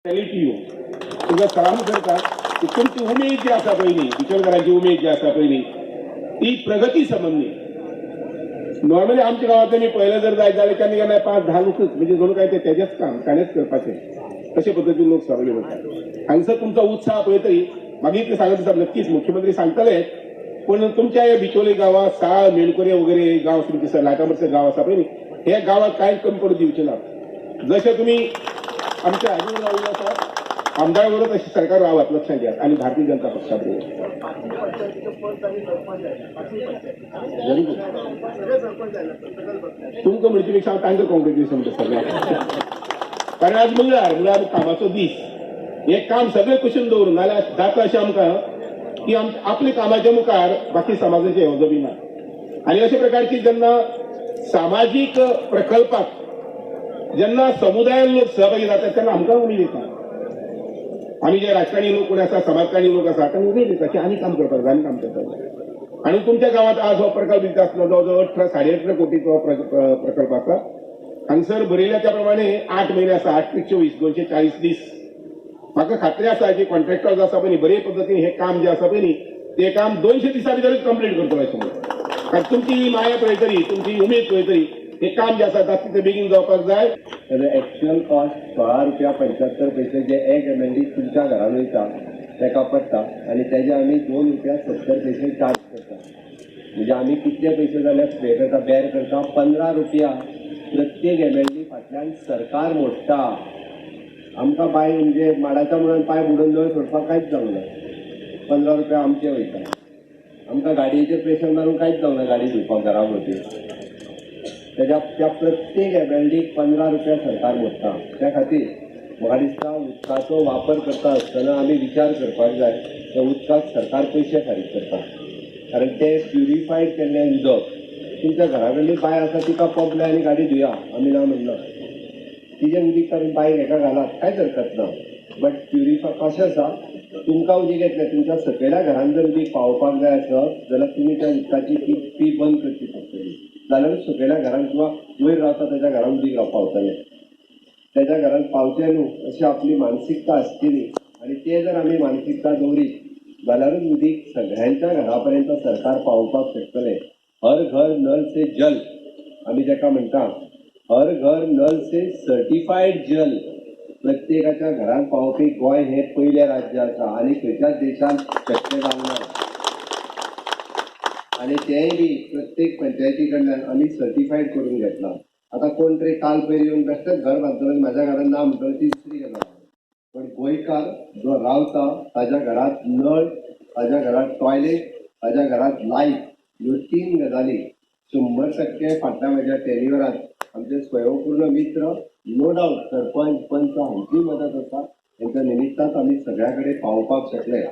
quality तुमकां सलाम करता की तुमची उमेद जी आसा पळय न्ही बिचोलकारांची उमेद जी आसा पळय न्ही ती प्रगती संबंधी नॉर्मली आमच्या गावात मी पळयलें जर जायत जाल्यार केन्ना केन्ना 5-10 लोकच म्हणजे जणू काय तेजेच काम ताणेच करपाचें तशे पद्दतीन लोक सगळे वतात हांगसर तुमचो उत्साह पळयतरी मागीर ते सांगत आसा नक्कीच मुख्यमंत्री सांगतले पण तुमच्या या बिचोली गावात साळ मेणकुरे वगैरे गाव तुमचे लाटामरचे गाव आसा पळय न्ही हे गावात कांय कमी पडूं दिवचे ना जशे तुमी आमच्या आजून राविल्ले आसात आमदाराबरोबर तशें सरकार रावात लक्षात घ्यात आणि भारतीय जनता पक्षा तुमकां म्हणचे पेक्षा हांव तांकां कॉंग्रेच्युलेशन करता कारण आज म्हणल्यार कामाचो दीस हे काम सगळे कुशीन दवरून नाल्यार जाता अशें आमकां की आपल्या कामाच्या मुखार बाकी समाजाचे येवजो बी ना आनी अशा प्रकारची जेन्ना सामाजीक प्रकल्पाक जेन्ना समुदायान लोक सहभागी जातात तेन्ना आमकां उमेद येता आमी जे राजकारणी लोक कोणी आसा समाजकारणी लोक आसा तांकां उमेद येता की आनी काम करपाक जाय आनी काम करपाक जाय आनी तुमच्या गांवांत आज हो प्रकल्प दिता आसलो जवळ 18-18.5 कोटीचो प्रकल्प आसा हांगसर बरयल्या त्या प्रमाणे 8 म्हयने आसा 8-24 240 दीस म्हाका खात्री आसा की कॉन्ट्रॅक्टर जो आसा पळय न्ही बरे पद्दतीन हे काम जे आसा पळय न्ही ते काम 200 दिसां भितरच कंप्लीट करतलो अशें म्हणून कारण तुमची माया पळयतरी तुमची उमेद पळयतरी हे काम जे आसा जाता तितलें बेगीन जावपाक जाय एक्चुअल कॉस्ट ₹16.75 जे एक MLD तुमच्या घरान वयता तेका पडटा आनी तेजे आमी ₹2.70 चार्ज करता म्हणजे आमी कितले पयशे जाल्यार पे करता बेर करता ₹15 प्रत्येक MLD फाटल्यान सरकार मोडटा आमकां पांय म्हणजे माडाच्या मुळान पांय बुडोवन जवळ सोडपाक कांयच जावना ₹15 आमचे वयता आमकां गाडयेचेर प्रेशर मारून कांयच जावना गाडी धुवपाक घरा भोंवती त्या प्रत्येक MLDक ₹15 सरकार मोडटा त्या खातीर म्हाका दिसता उदकाचो वापर करता आसतना आमी विचार करपाक जाय त्या उदकाक सरकार पयशे फारीक करता कारण ते प्युरिफायड केल्लें उदक तुमच्या घरा कडली बांय आसा तिका पंप लाय आनी गाडी धुया आमी ना म्हणना तिजें उदीक काडून बांयक हेका घालात कांयच हरकत ना बट प्युरिफाय कशें आसा तुमकां उदीक येतलें तुमच्या सकयल्या घरान जर उदीक पावोवपाक जाय आसत जाल्यार तुमी त्या उदकाची टी बंद करची पडटली जाल्यार सकयल्या घरान किंवा वयर रावता तेज्या घरान उदीक पावतलें तेज्या घरान पावचें न्हू अशी आपली मानसिकता आसतली आनी ते जर आमी मानसिकता दवरीत जाल्यारूच उदीक सगळ्यांच्या घरा पर्यंत सरकार पावोवपाक शकतलें हर घर नल से जल आमी जेका म्हणटा हर घर नल से सर्टिफायड जल प्रत्येकाच्या घरान पावोवपी गोंय हे पयलें राज्य आसा आनी खंयच्याच देशान शक्य जावना आनी तेंय बी प्रत्येक पंचायती कडल्यान आमी सर्टिफायड करून घेतला आतां कोण तरी काल पयर येवन बेश्टेच घर बांदतलो म्हाज्या घरान ना म्हणटलो ती दुसरी गजाल पण गोंयकार जो रावता ताज्या घरांत नळ ताज्या घरांत टॉयलेट ताज्या घरांत लायट ह्यो 3 गजाली 100% फाटल्या म्हज्या टेन्युअरांत आमचे स्वयंपूर्ण मित्र नो डावट सरपंच पंच हांची मदत आसा तेंच्या निमित्तान आमी सगळ्या कडेन पावोवपाक शकले